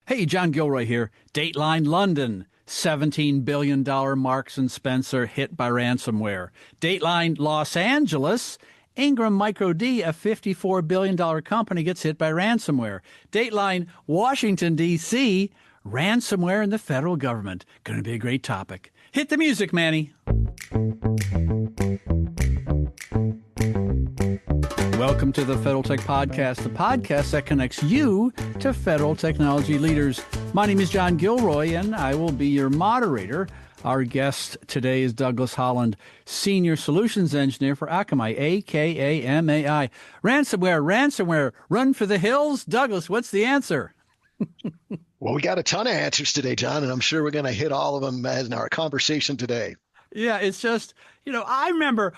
Hey, John Gilroy here. Dateline London, $17 billion Marks and Spencer hit by ransomware. Dateline Los Angeles, Ingram Micro D, a $54 billion company, gets hit by ransomware. Dateline Washington, D.C., ransomware in the federal government. Going to be a great topic. Hit the music, Manny. Welcome to the Federal Tech Podcast, the podcast that connects you to federal technology leaders. My name is John Gilroy, and I will be your moderator. Our guest today is Douglas Holland, Senior Solutions Engineer for Akamai, A-K-A-M-A-I. Ransomware, run for the hills. Douglas, what's the answer? Well, we got a ton of answers today, John, and I'm sure we're going to hit all of them in our conversation today. Yeah, it's just, I remember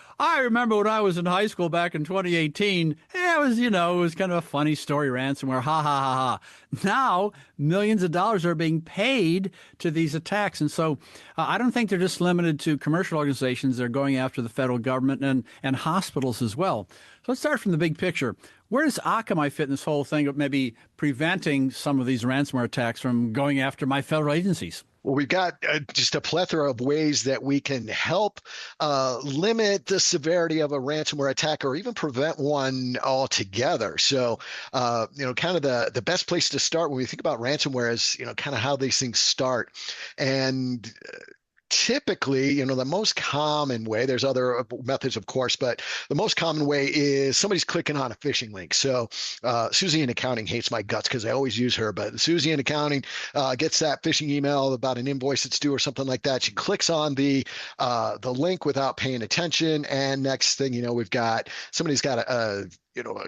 when I was in high school back in 2018, it was kind of a funny story, ransomware, ha, ha, ha, ha. Now, millions of dollars are being paid to these attacks. And so I don't think they're just limited to commercial organizations. They're going after the federal government and hospitals as well. So let's start from the big picture. Where does Akamai fit in this whole thing of maybe preventing some of these ransomware attacks from going after my federal agencies? Well, we've got just a plethora of ways that we can help limit the severity of a ransomware attack or even prevent one altogether. So, kind of the best place to start when we think about ransomware is, kind of how these things start. And typically, the most common way, there's other methods, of course, but the most common way is somebody's clicking on a phishing link. So Susie in accounting hates my guts because I always use her, but Susie in accounting gets that phishing email about an invoice that's due or something like that. She clicks on the link without paying attention. And next thing you know, we've got somebody's got a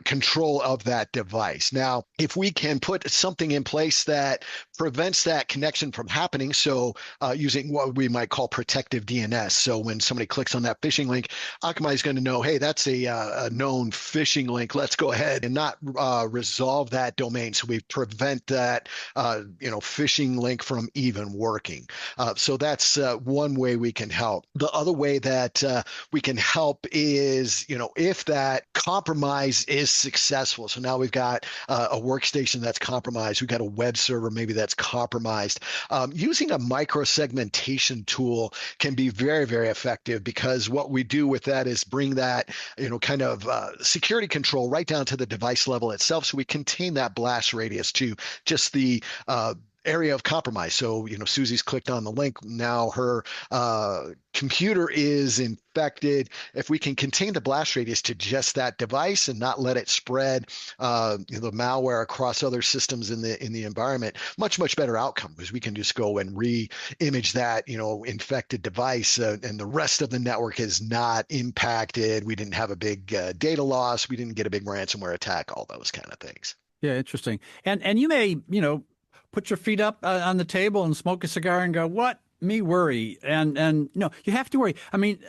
control of that device. Now, if we can put something in place that prevents that connection from happening, so using what we might call protective DNS. So when somebody clicks on that phishing link, Akamai is going to know, hey, that's a known phishing link. Let's go ahead and not resolve that domain. So we prevent that, phishing link from even working. So that's one way we can help. The other way that we can help is, if that compromise is successful. So now we've got a workstation that's compromised. We've got a web server maybe that's compromised. Using a micro-segmentation tool can be very, very effective because what we do with that is bring that, kind of security control right down to the device level itself. So we contain that blast radius to just the area of compromise. So, Susie's clicked on the link. Now her computer is infected. If we can contain the blast radius to just that device and not let it spread the malware across other systems in the environment, much, much better outcome because we can just go and re-image that, infected device and the rest of the network is not impacted. We didn't have a big data loss. We didn't get a big ransomware attack, all those kind of things. Yeah, interesting. And you may, put your feet up on the table and smoke a cigar and go, what? Me worry. And no, you have to worry. I mean,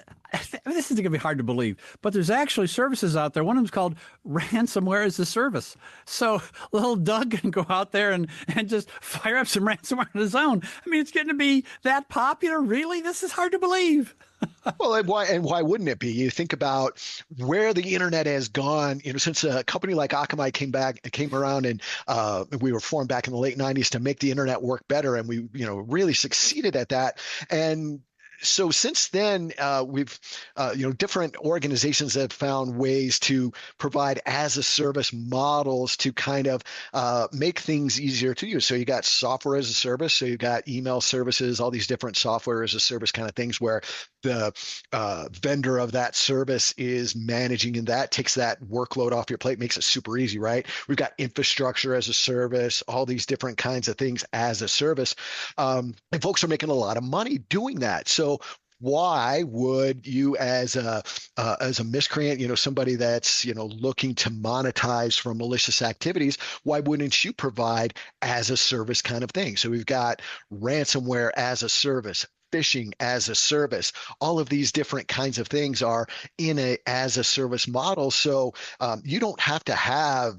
this is going to be hard to believe, but there's actually services out there. One of them's called ransomware as a service. So little Doug can go out there and just fire up some ransomware on his own. I mean, it's getting to be that popular. Really? This is hard to believe. Well, and why wouldn't it be? You think about where the internet has gone, since a company like Akamai came around and we were formed back in the late 90s to make the internet work better. And we, really succeeded at that. And so since then, we've, different organizations have found ways to provide as a service models to kind of make things easier to use. So you got software as a service. So you got email services, all these different software as a service kind of things where the vendor of that service is managing, and that takes that workload off your plate, makes it super easy, right? We've got infrastructure as a service, all these different kinds of things as a service. And folks are making a lot of money doing that. So why would you, as a miscreant, somebody that's looking to monetize from malicious activities, why wouldn't you provide as a service kind of thing? So we've got ransomware as a service, phishing as a service. All of these different kinds of things are in a as a service model. So you don't have to have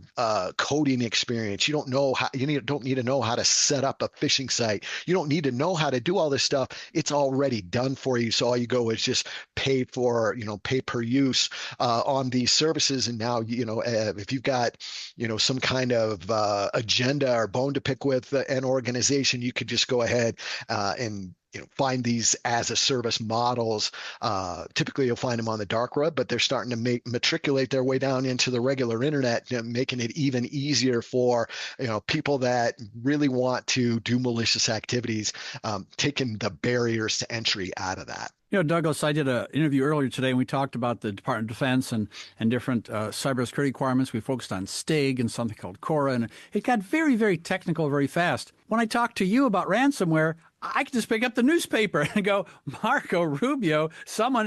coding experience. You don't know how don't need to know how to set up a phishing site. You don't need to know how to do all this stuff. It's already done for you. So all you go is just pay for, pay per use on these services. And now, if you've got, some kind of agenda or bone to pick with an organization, you could just go ahead and find these as a service models. Typically, you'll find them on the dark web, but they're starting to matriculate their way down into the regular internet, making it even easier for people that really want to do malicious activities, taking the barriers to entry out of that. Douglas, I did an interview earlier today, and we talked about the Department of Defense and different cybersecurity requirements. We focused on STIG and something called CORA, and it got very, very technical very fast. When I talked to you about ransomware, I could just pick up the newspaper and go, Marco Rubio, someone,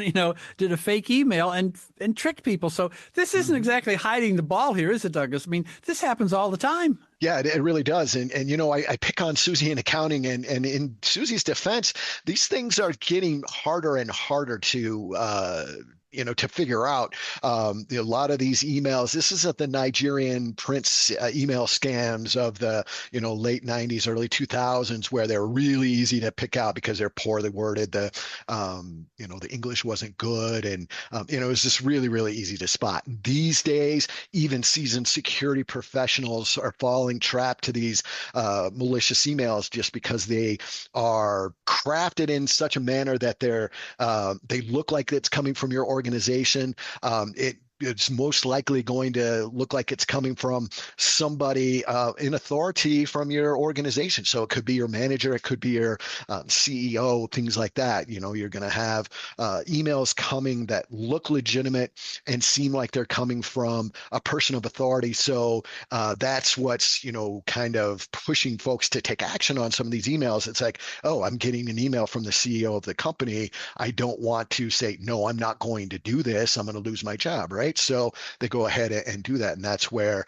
did a fake email and tricked people. So this isn't exactly hiding the ball here, is it, Douglas? I mean, this happens all the time. Yeah, it really does. And I pick on Susie in accounting, and in Susie's defense, these things are getting harder and harder to figure out. A lot of these emails, this isn't the Nigerian prince email scams of the late 90s, early 2000s, where they're really easy to pick out because they're poorly worded. The English wasn't good, and it was just really, really easy to spot. These days, even seasoned security professionals are falling trapped to these malicious emails just because they are crafted in such a manner that they look like it's coming from your organization. It's most likely going to look like it's coming from somebody in authority from your organization. So it could be your manager, it could be your CEO, things like that. You're going to have emails coming that look legitimate and seem like they're coming from a person of authority. So that's what's, kind of pushing folks to take action on some of these emails. It's like, oh, I'm getting an email from the CEO of the company. I don't want to say, no, I'm not going to do this. I'm going to lose my job, right? So they go ahead and do that, and that's where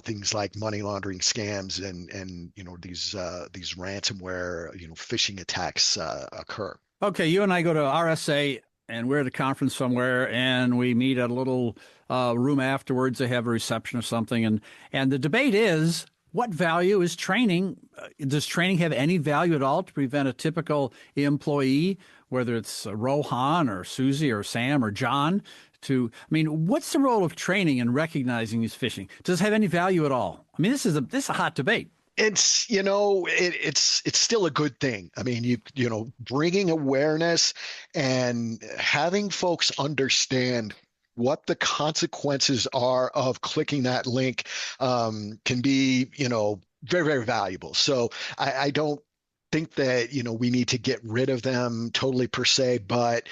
things like money laundering scams and these ransomware phishing attacks occur. Okay, you and I go to RSA, and we're at a conference somewhere, and we meet at a little room afterwards. They have a reception or something, and the debate is, what value is training? Does training have any value at all to prevent a typical employee, whether it's Rohan or Susie or Sam or John? What's the role of training in recognizing these phishing? Does it have any value at all? I mean, this is a hot debate. It's it's still a good thing. I mean, bringing awareness and having folks understand what the consequences are of clicking that link can be very, very valuable. So I don't think that we need to get rid of them totally per se, but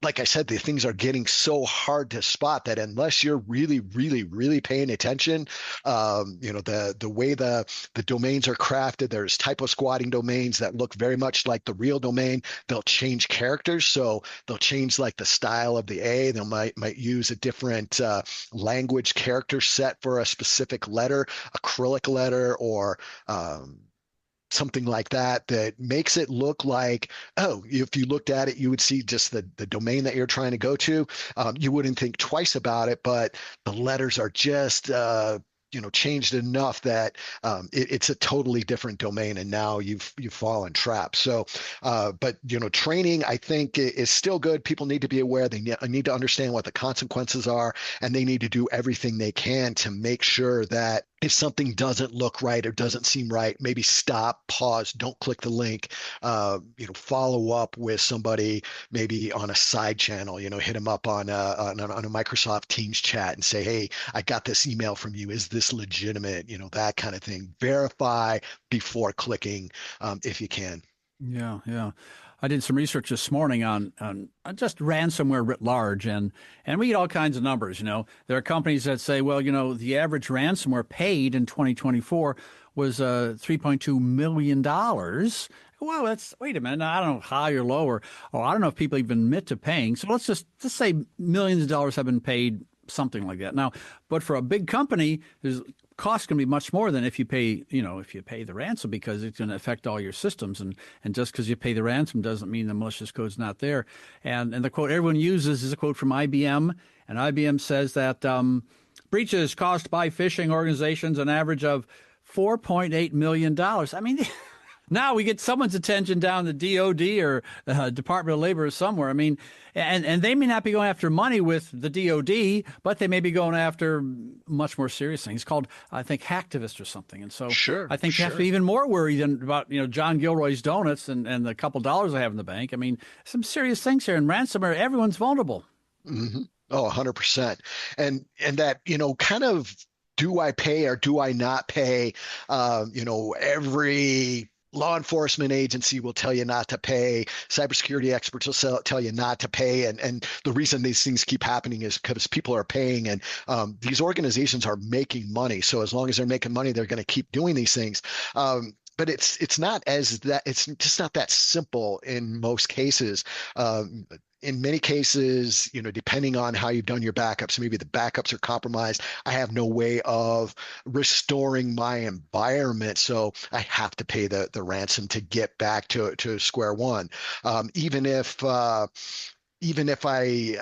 like I said, the things are getting so hard to spot that unless you're really, really, really paying attention, the way the domains are crafted, there's typo squatting domains that look very much like the real domain. They'll change characters, so they'll change like the style of the A. They might use a different language character set for a specific letter, acrylic letter, or something like that makes it look like, oh, if you looked at it, you would see just the domain that you're trying to go to. You wouldn't think twice about it, but the letters are just changed enough that it's a totally different domain, and now you've fallen trapped. So, but training, I think, is still good. People need to be aware. They need to understand what the consequences are, and they need to do everything they can to make sure that if something doesn't look right or doesn't seem right, maybe stop, pause, don't click the link, follow up with somebody maybe on a side channel, hit them up on a Microsoft Teams chat and say, hey, I got this email from you. Is this legitimate? That kind of thing. Verify before clicking if you can. Yeah. I did some research this morning on just ransomware writ large, and we get all kinds of numbers. There are companies that say, well, the average ransomware paid in 2024 was $3.2 million. Well, wait a minute. I don't know high or low, or I don't know if people even admit to paying. So let's say millions of dollars have been paid, something like that. Now, but for a big company, there's cost can be much more than if you pay, if you pay the ransom, because it's going to affect all your systems. And just because you pay the ransom doesn't mean the malicious code's not there. And the quote everyone uses is a quote from IBM. And IBM says that breaches caused by phishing organizations an average of $4.8 million. I mean, now we get someone's attention down the DOD or Department of Labor or somewhere. I mean, and they may not be going after money with the DOD, but they may be going after much more serious things called, I think, hacktivists or something. And so I think you have to be even more worried than about, John Gilroy's donuts and the couple dollars I have in the bank. I mean, some serious things here. In ransomware, everyone's vulnerable. Mm-hmm. Oh, 100%. And that, kind of, do I pay or do I not pay? Every law enforcement agency will tell you not to pay. Cybersecurity experts will tell you not to pay. And the reason these things keep happening is because people are paying, and these organizations are making money. So as long as they're making money, they're going to keep doing these things. But it's just not that simple in most cases. In many cases, depending on how you've done your backups, maybe the backups are compromised. I have no way of restoring my environment, so I have to pay the ransom to get back to square one. Even if I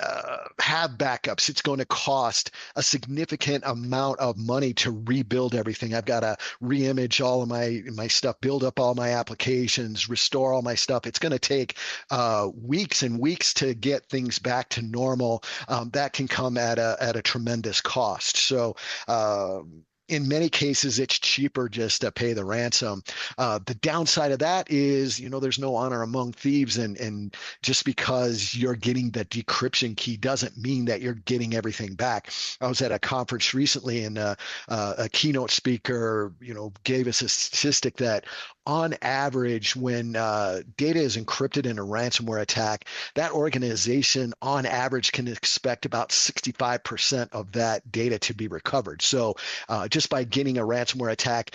have backups, it's going to cost a significant amount of money to rebuild everything. I've got to reimage all of my stuff, build up all my applications, restore all my stuff. It's going to take weeks and weeks to get things back to normal. That can come at a tremendous cost. So in many cases, it's cheaper just to pay the ransom. The downside of that is, there's no honor among thieves, and just because you're getting the decryption key doesn't mean that you're getting everything back. I was at a conference recently, and a keynote speaker, gave us a statistic that on average, when data is encrypted in a ransomware attack, that organization on average can expect about 65% of that data to be recovered. So just by getting a ransomware attack,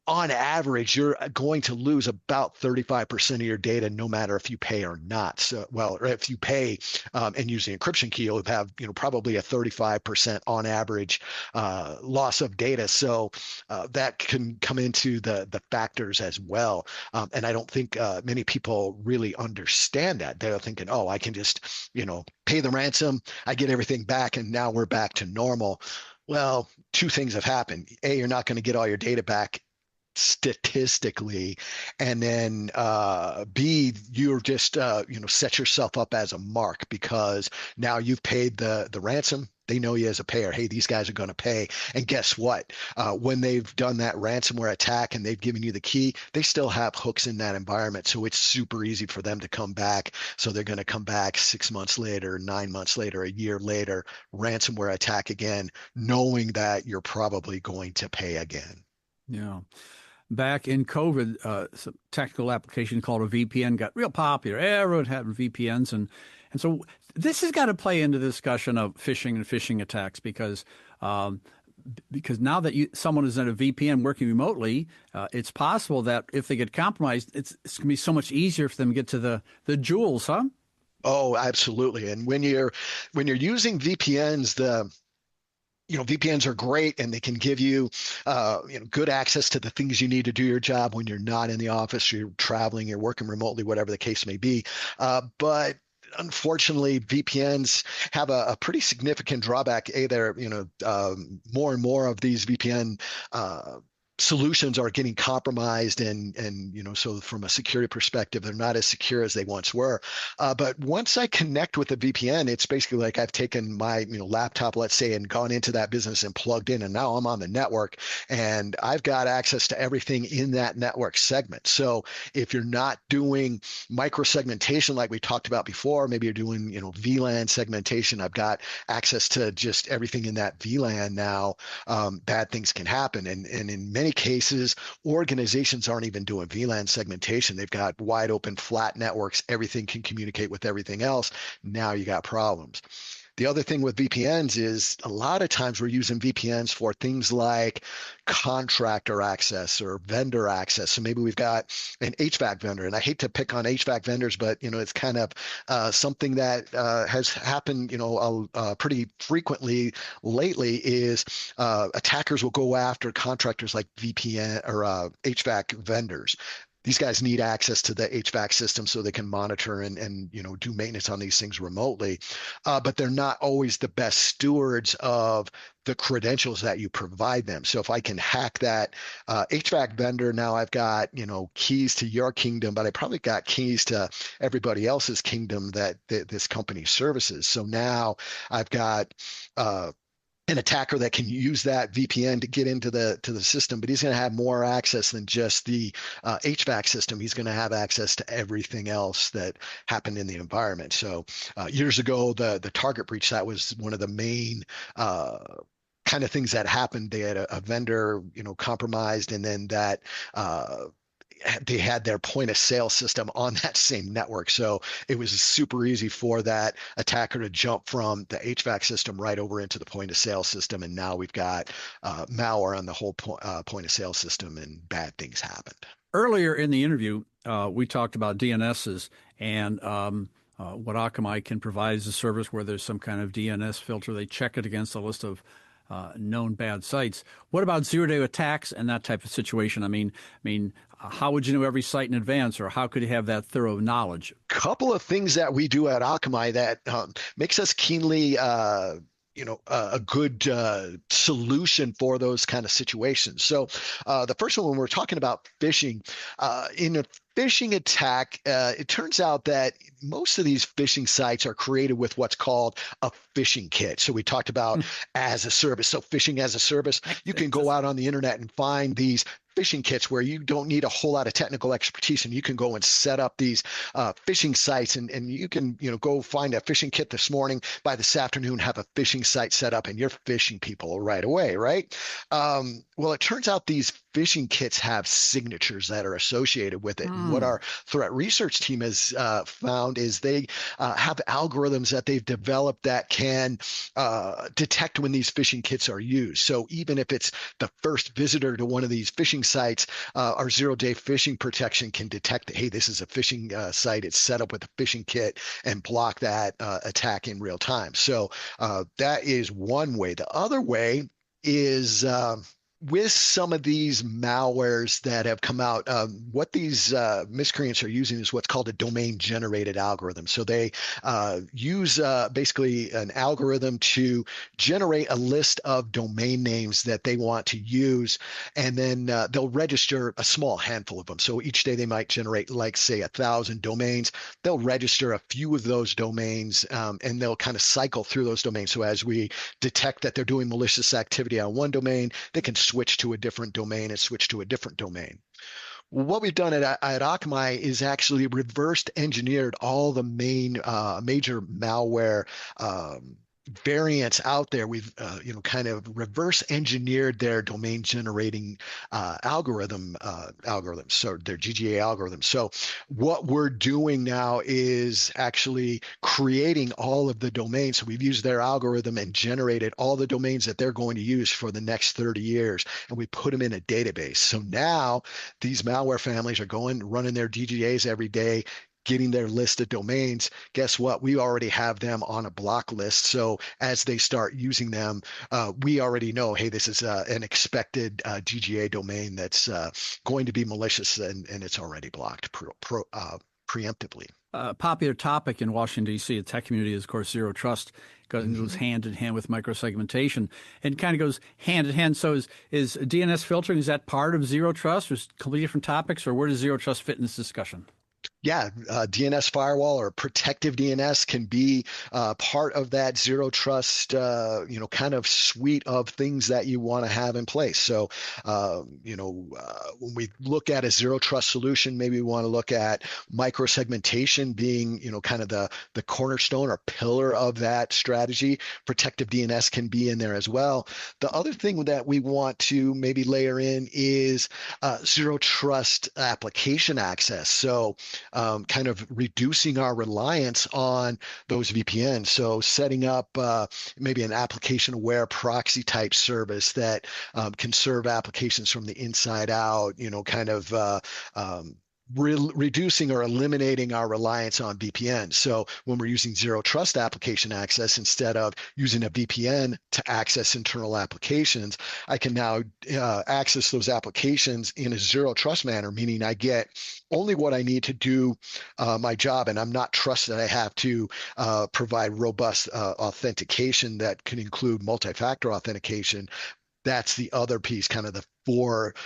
on average, you're going to lose about 35% of your data, no matter if you pay or not. So, or if you pay and use the encryption key, you'll have, probably a 35% on average loss of data. So that can come into the factors as well. And I don't think many people really understand that. They're thinking, oh, I can just, pay the ransom, I get everything back, and now we're back to normal. Well, two things have happened. A, you're not going to get all your data back statistically, and then B, you're just set yourself up as a mark, because now you've paid the ransom. They know you as a payer. Hey, these guys are going to pay. And guess what? When they've done that ransomware attack and they've given you the key, they still have hooks in that environment. So it's super easy for them to come back. So they're going to come back 6 months later, 9 months later, a year later, ransomware attack again, knowing that you're probably going to pay again. Yeah. Back in COVID, some technical application called a VPN got real popular. Everyone had VPNs. And so this has got to play into the discussion of phishing and phishing attacks, because now that someone is in a VPN working remotely, it's possible that if they get compromised, it's going to be so much easier for them to get to the jewels, huh? Oh, absolutely. And when you're using VPNs, VPNs are great, and they can give you, good access to the things you need to do your job when you're not in the office, you're traveling, you're working remotely, whatever the case may be. But unfortunately, VPNs have a pretty significant drawback. More and more of these VPN solutions are getting compromised, and so from a security perspective, they're not as secure as they once were. But once I connect with a VPN, it's basically like I've taken my laptop, let's say, and gone into that business and plugged in, and now I'm on the network, and I've got access to everything in that network segment. So if you're not doing micro-segmentation like we talked about before, maybe you're doing VLAN segmentation, I've got access to just everything in that VLAN now. Bad things can happen, and in many cases, organizations aren't even doing VLAN segmentation. They've got wide open flat networks. Everything can communicate with everything else. Now you got problems. The other thing with VPNs is a lot of times we're using VPNs for things like contractor access or vendor access. So maybe we've got an HVAC vendor, and I hate to pick on HVAC vendors, but it's kind of something that has happened, pretty frequently lately is attackers will go after contractors like VPN or HVAC vendors. These guys need access to the HVAC system so they can monitor and do maintenance on these things remotely, but they're not always the best stewards of the credentials that you provide them. So if I can hack that HVAC vendor, now I've got keys to your kingdom, but I probably got keys to everybody else's kingdom that this company services. So now I've got an attacker that can use that VPN to get into the system, but he's going to have more access than just the HVAC system. He's going to have access to everything else that happened in the environment. So years ago, the target breach, that was one of the main kind of things that happened. They had a vendor, compromised, and then that they had their point of sale system on that same network. So it was super easy for that attacker to jump from the HVAC system right over into the point of sale system. And now we've got malware on the whole point of sale system, and bad things happened. Earlier in the interview, we talked about DNSs and what Akamai can provide as a service where there's some kind of DNS filter. They check it against a list of known bad sites. What about zero-day attacks and that type of situation? I mean, how would you know every site in advance, or how could you have that thorough knowledge? Couple of things that we do at Akamai that makes us keenly a good solution for those kind of situations. So the first one, when we're talking about phishing, in a phishing attack, it turns out that most of these phishing sites are created with what's called a phishing kit. So we talked about as a service. So phishing as a service, you can go out on the internet and find these phishing kits where you don't need a whole lot of technical expertise, and you can go and set up these phishing sites, and you can go find a phishing kit this morning, by this afternoon have a phishing site set up, and you're phishing people right away, right? Well, it turns out these phishing kits have signatures that are associated with it. And what our threat research team has found is they have algorithms that they've developed that can detect when these phishing kits are used. So even if it's the first visitor to one of these phishing sites, our zero-day phishing protection can detect that, hey, this is a phishing site. It's set up with a phishing kit, and block that attack in real time. So that is one way. The other way is with some of these malwares that have come out, what these miscreants are using is what's called a domain generated algorithm. So they use basically an algorithm to generate a list of domain names that they want to use, and then they'll register a small handful of them. So each day they might generate, like, say, 1,000 domains. They'll register a few of those domains, and they'll kind of cycle through those domains. So as we detect that they're doing malicious activity on one domain, they can switch to a different domain and switch to a different domain. What we've done at Akamai is actually reversed engineered all the main major malware variants out there. We've kind of reverse engineered their domain generating algorithms, so their GGA algorithms. So what we're doing now is actually creating all of the domains. So we've used their algorithm and generated all the domains that they're going to use for the next 30 years, and we put them in a database. So now these malware families are running their DGAs every day, getting their list of domains. Guess what? We already have them on a block list. So as they start using them, we already know, hey, this is an expected GGA domain that's going to be malicious, and it's already blocked preemptively. Popular topic in Washington, D.C., the tech community is, of course, zero trust. Goes hand in hand with microsegmentation, and kind of goes hand in hand. So is DNS filtering, is that part of zero trust? Or is it completely different topics, or where does zero trust fit in this discussion? Yeah, DNS firewall or protective DNS can be part of that zero trust, kind of suite of things that you want to have in place. So, when we look at a zero trust solution, maybe we want to look at microsegmentation being, kind of the cornerstone or pillar of that strategy. Protective DNS can be in there as well. The other thing that we want to maybe layer in is zero trust application access. So kind of reducing our reliance on those VPNs. So setting up maybe an application-aware proxy type service that can serve applications from the inside out, kind of reducing or eliminating our reliance on VPN. So when we're using zero trust application access, instead of using a VPN to access internal applications, I can now access those applications in a zero trust manner, meaning I get only what I need to do my job, and I'm not trusted. I have to provide robust authentication that can include multi-factor authentication. That's the other piece, kind of the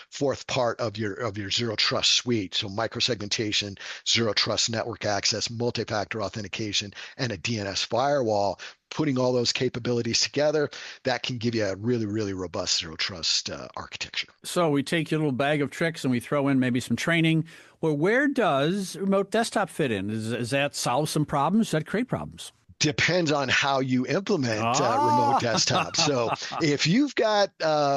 fourth part of your zero trust suite. So microsegmentation, zero trust network access, multi-factor authentication, and a DNS firewall. Putting all those capabilities together, that can give you a really, really robust zero trust architecture. So we take your little bag of tricks and we throw in maybe some training. Well, where does remote desktop fit in? Does that solve some problems? Does that create problems? Depends on how you implement remote Ah, desktops. So if you've got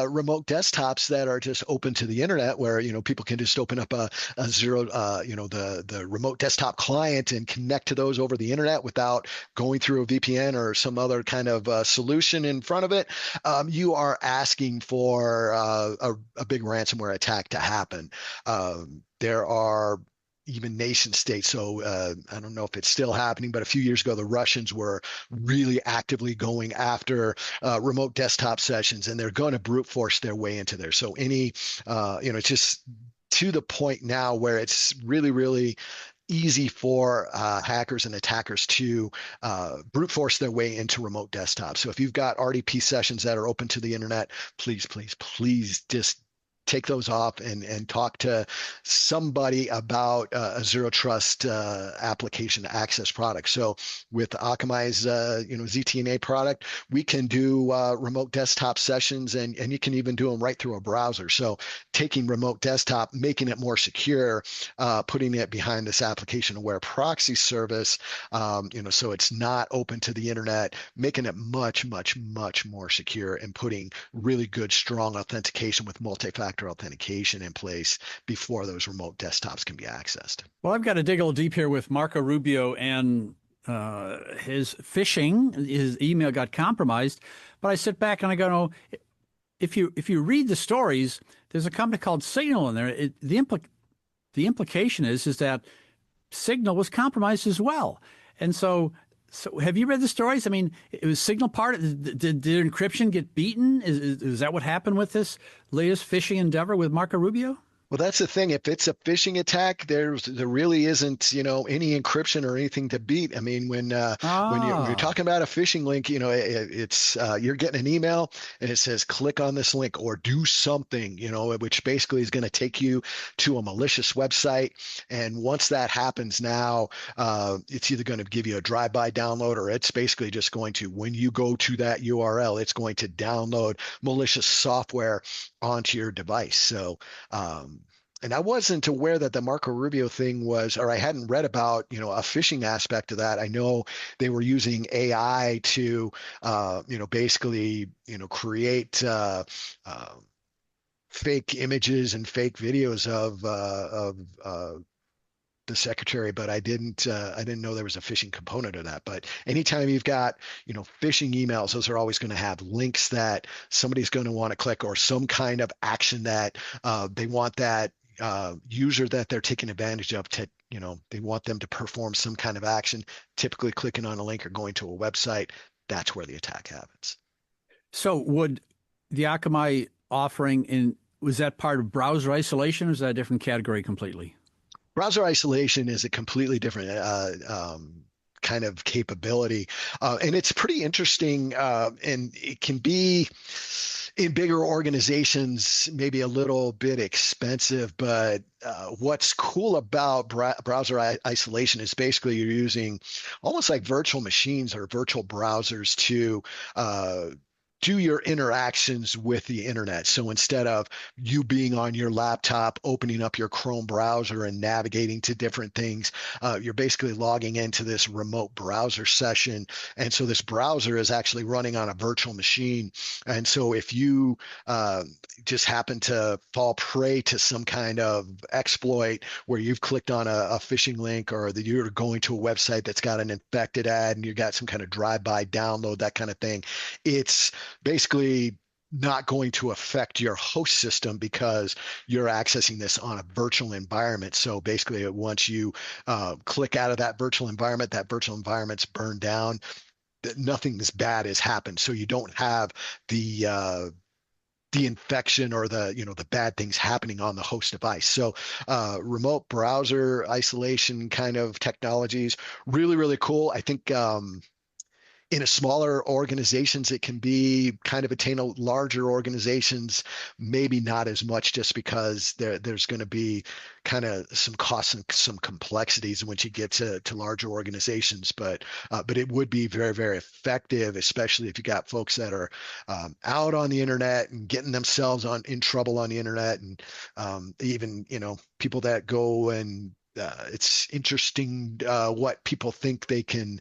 remote desktops that are just open to the internet, where people can just open up a zero, the remote desktop client and connect to those over the internet without going through a VPN or some other kind of solution in front of it, you are asking for a big ransomware attack to happen. There are even nation states. So I don't know if it's still happening, but a few years ago, the Russians were really actively going after remote desktop sessions, and they're going to brute force their way into there. So it's just to the point now where it's really, really easy for hackers and attackers to brute force their way into remote desktops. So if you've got RDP sessions that are open to the internet, please, please, please just take those off and talk to somebody about a zero trust application access product. So with Akamai's ZTNA product, we can do remote desktop sessions, and you can even do them right through a browser. So taking remote desktop, making it more secure, putting it behind this application aware proxy service, so it's not open to the internet, making it much, much, much more secure, and putting really good, strong authentication with multi-factor authentication in place before those remote desktops can be accessed. well, I've got to dig a little deep here with Marco Rubio and his phishing. His email got compromised, but I sit back and I go, no, if you read the stories, there's a company called Signal in there. The implication is that Signal was compromised as well. And so have you read the stories? I mean, it was Signal part. Did encryption get beaten? Is that what happened with this latest phishing endeavor with Marco Rubio? Well, that's the thing. If it's a phishing attack, there really isn't, any encryption or anything to beat. I mean, when you're talking about a phishing link, it's you're getting an email and it says click on this link or do something, which basically is going to take you to a malicious website. And once that happens, now it's either going to give you a drive-by download, or it's basically just going to, when you go to that URL, it's going to download malicious software onto your device. So and I wasn't aware that the Marco Rubio thing was, or I hadn't read about, a phishing aspect of that. I know they were using AI to, basically, create fake images and fake videos of the secretary, but I didn't know there was a phishing component of that. But anytime you've got, phishing emails, those are always going to have links that somebody's going to want to click, or some kind of action that they want that user that they're taking advantage of to, they want them to perform some kind of action, typically clicking on a link or going to a website. That's where the attack happens. So would the Akamai offering was that part of browser isolation, or is that a different category completely? Browser isolation is a completely different kind of capability, and it's pretty interesting, and it can be in bigger organizations maybe a little bit expensive, but what's cool about browser isolation is basically you're using almost like virtual machines or virtual browsers to do your interactions with the internet. So instead of you being on your laptop, opening up your Chrome browser and navigating to different things, you're basically logging into this remote browser session. And so this browser is actually running on a virtual machine. And so if you just happen to fall prey to some kind of exploit where you've clicked on a phishing link, or that you're going to a website that's got an infected ad and you got some kind of drive-by download, that kind of thing, it's basically not going to affect your host system because you're accessing this on a virtual environment. So basically, once you click out of that virtual environment's burned down, nothing as bad has happened. So you don't have the infection or the bad things happening on the host device. So remote browser isolation kind of technologies, really, really cool. I think in a smaller organizations, it can be kind of attainable. Larger organizations, maybe not as much, just because there's going to be kind of some costs and some complexities once you get to larger organizations. But it would be very, very effective, especially if you got folks that are out on the internet and getting themselves in trouble on the internet, and even people that go and it's interesting what people think they can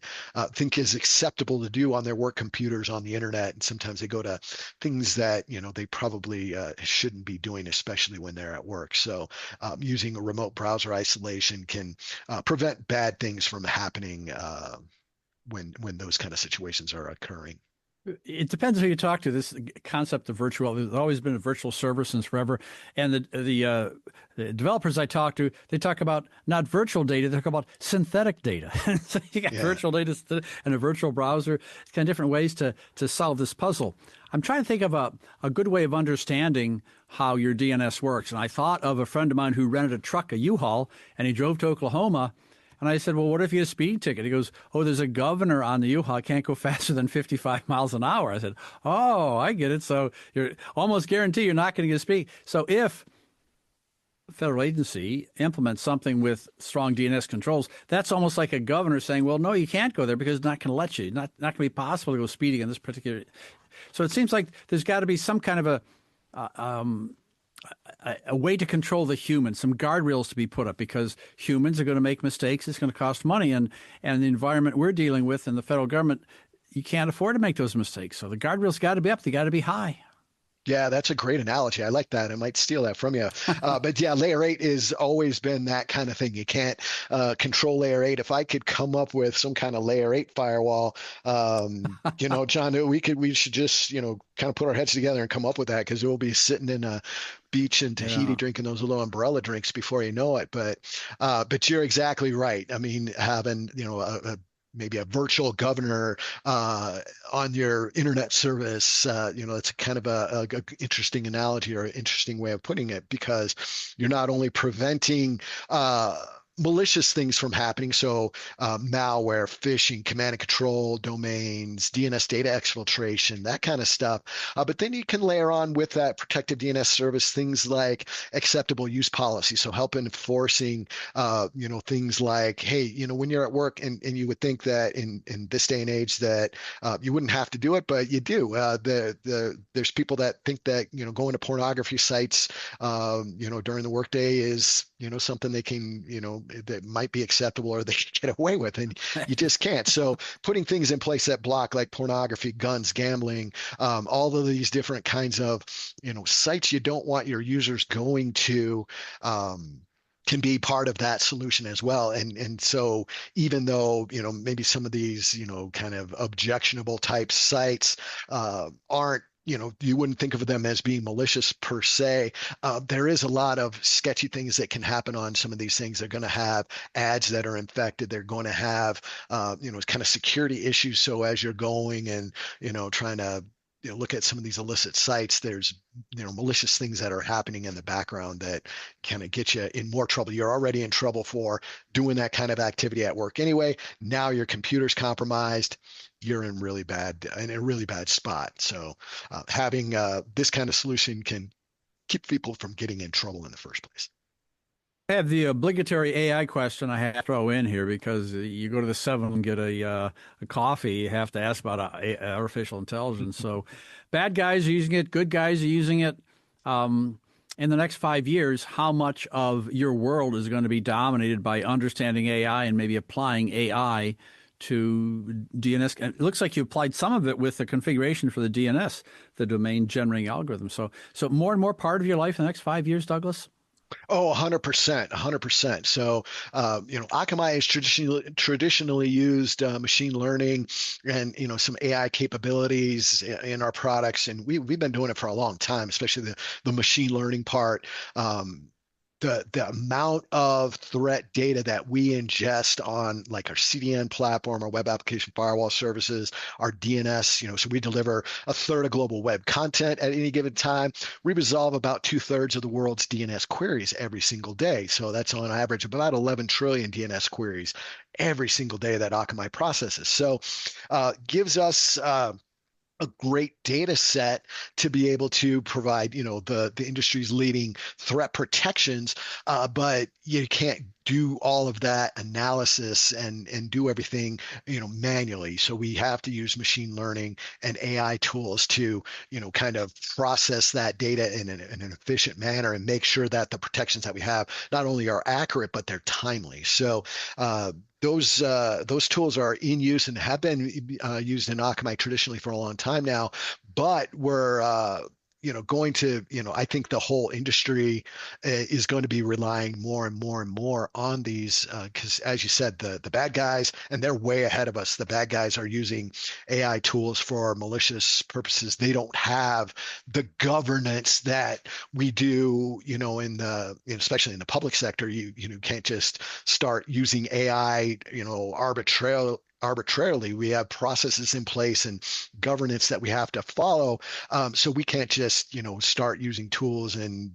think is acceptable to do on their work computers on the internet, and sometimes they go to things that they probably shouldn't be doing, especially when they're at work. So using a remote browser isolation can prevent bad things from happening when those kind of situations are occurring. It depends who you talk to. This concept of virtual, there's always been a virtual server since forever. And the developers I talk to, they talk about not virtual data, they talk about synthetic data. So you got virtual data and a virtual browser. It's kind of different ways to solve this puzzle. I'm trying to think of a good way of understanding how your DNS works. And I thought of a friend of mine who rented a truck, a U-Haul, and he drove to Oklahoma. And I said, well, what if you get a speeding ticket? He goes, oh, there's a governor on the U-Haul. I can't go faster than 55 miles an hour. I said, oh, I get it. So you're almost guaranteed you're not going to get a speed. So if a federal agency implements something with strong DNS controls, that's almost like a governor saying, well, no, you can't go there because it's not going to let you. Not going to be possible to go speeding in this particular. So it seems like there's got to be some kind of a way to control the human, some guardrails to be put up, because humans are going to make mistakes. It's going to cost money, and the environment we're dealing with and the federal government, you can't afford to make those mistakes. So the guardrails got to be up. They got to be high. Yeah, that's a great analogy. I like that. I might steal that from you. But yeah, layer 8 has always been that kind of thing. You can't control layer 8. If I could come up with some kind of layer 8 firewall, John, we should just, kind of put our heads together and come up with that, because we'll be sitting in a beach in Tahiti drinking those little umbrella drinks before you know it. But you're exactly right. I mean, having, maybe a virtual governor on your internet service. It's kind of a interesting analogy, or an interesting way of putting it, because you're not only preventing malicious things from happening. So malware, phishing, command and control domains, DNS data exfiltration, that kind of stuff. But then you can layer on with that protected DNS service things like acceptable use policy. So help enforcing, things like, hey, when you're at work, and you would think that in this day and age that you wouldn't have to do it, but you do. There's people that think that, going to pornography sites, during the workday is, something they can, that might be acceptable or they can get away with, and you just can't. So putting things in place that block, like pornography, guns, gambling, all of these different kinds of, sites you don't want your users going to, can be part of that solution as well. And so even though, maybe some of these, kind of objectionable type sites aren't, you wouldn't think of them as being malicious per se. There is a lot of sketchy things that can happen on some of these things. They're going to have ads that are infected. They're going to have, kind of security issues. So as you're going and, trying to, look at some of these illicit sites, there's, malicious things that are happening in the background that kind of get you in more trouble. You're already in trouble for doing that kind of activity at work anyway. Now your computer's compromised. You're in a really bad spot. So having this kind of solution can keep people from getting in trouble in the first place. I have the obligatory AI question I have to throw in here because you go to the 7 and get a coffee, you have to ask about artificial intelligence. So bad guys are using it, good guys are using it. In the next 5 years, how much of your world is going to be dominated by understanding AI and maybe applying AI to DNS? It looks like you applied some of it with the configuration for the DNS, the domain generating algorithm. So more and more part of your life in the next 5 years, Douglas? Oh, 100%, 100%. So, Akamai has traditionally used machine learning and, some AI capabilities in our products. And we've been doing it for a long time, especially the machine learning part. The amount of threat data that we ingest on like our CDN platform, our web application firewall services, our DNS, so we deliver a third of global web content at any given time. We resolve about 2/3 of the world's DNS queries every single day. So that's on average about 11 trillion DNS queries every single day that Akamai processes. So gives us a great data set to be able to provide, the industry's leading threat protections, but you can't do all of that analysis and do everything, manually. So we have to use machine learning and AI tools to, kind of process that data in an efficient manner and make sure that the protections that we have not only are accurate, but they're timely. So those tools are in use and have been used in Akamai traditionally for a long time now, but we're going to, I think the whole industry is going to be relying more and more and more on these because, as you said, the bad guys, and they're way ahead of us. The bad guys are using AI tools for malicious purposes. They don't have the governance that we do, in the, especially in the public sector. You can't just start using AI, arbitrarily. We have processes in place and governance that we have to follow. So we can't just, start using tools and,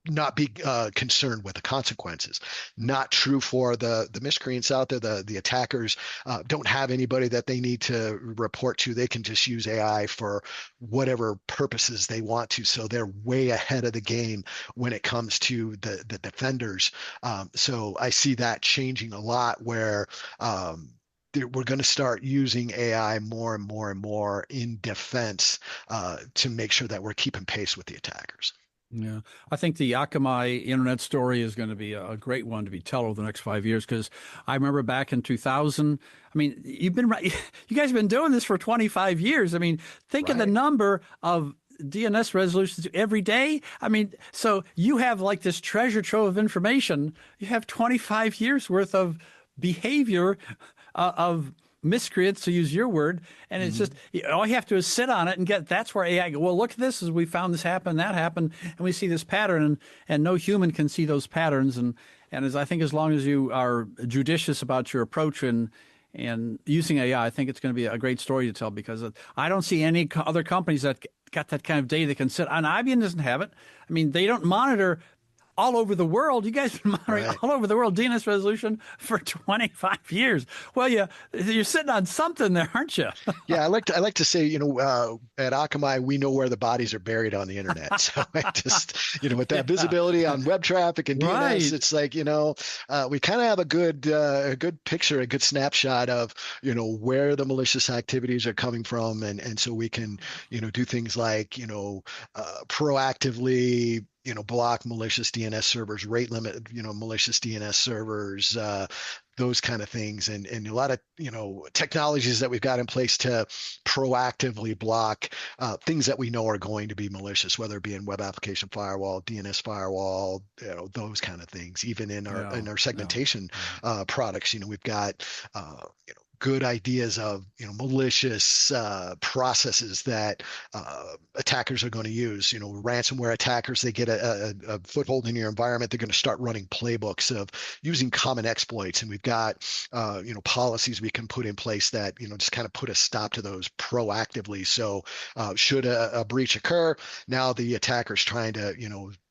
not be concerned with the consequences. Not true for the miscreants out there. The attackers don't have anybody that they need to report to. They can just use AI for whatever purposes they want to. So they're way ahead of the game when it comes to the defenders. So I see that changing a lot where we're going to start using AI more and more and more in defense to make sure that we're keeping pace with the attackers. Yeah, I think the Akamai internet story is going to be a great one to be told over the next 5 years, because I remember back in 2000. I mean, you guys have been doing this for 25 years. I mean, think of the number of DNS resolutions every day. I mean, so you have like this treasure trove of information. You have 25 years worth of behavior of miscreants, to use your word, and it's just all you have to do is sit on it and that's where AI go, well, look at this, as we found this happen, that happened, and we see this pattern, and no human can see those patterns, and I think as long as you are judicious about your approach and using AI, I think it's going to be a great story to tell, because I don't see any other companies that got that kind of data that can sit on. IBM doesn't have it. I mean, they don't monitor all over the world. You guys have been monitoring all over the world DNS resolution for 25 years. Well, you're sitting on something there, aren't you? Yeah, I like to say, at Akamai, we know where the bodies are buried on the internet. So I just, with that visibility on web traffic and DNS, it's like, we kind of have a good picture, a good snapshot of, where the malicious activities are coming from, and so we can, do things like, proactively block malicious DNS servers, rate limit, malicious DNS servers, those kind of things, and a lot of technologies that we've got in place to proactively block things that we know are going to be malicious, whether it be in web application firewall, DNS firewall, those kind of things. Even in our segmentation products, we've got good ideas of malicious processes that attackers are going to use. Ransomware attackers, they get a foothold in your environment. They're going to start running playbooks of using common exploits, and we've got policies we can put in place that just kind of put a stop to those proactively. So should a breach occur, now the attacker's trying to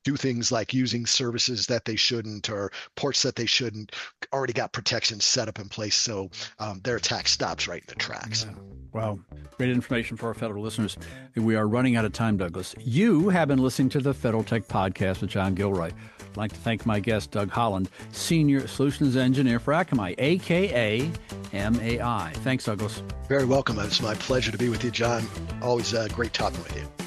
do things like using services that they shouldn't, or ports that they shouldn't, already got protections set up in place, so their attack stops right in the tracks. Wow. Great information for our federal listeners. We are running out of time, Douglas. You have been listening to the Federal Tech Podcast with John Gilroy. I'd like to thank my guest, Doug Holland, Senior Solutions Engineer for Akamai, AKA MAI. Thanks, Douglas. Very welcome. It's my pleasure to be with you, John. Always great talking with you.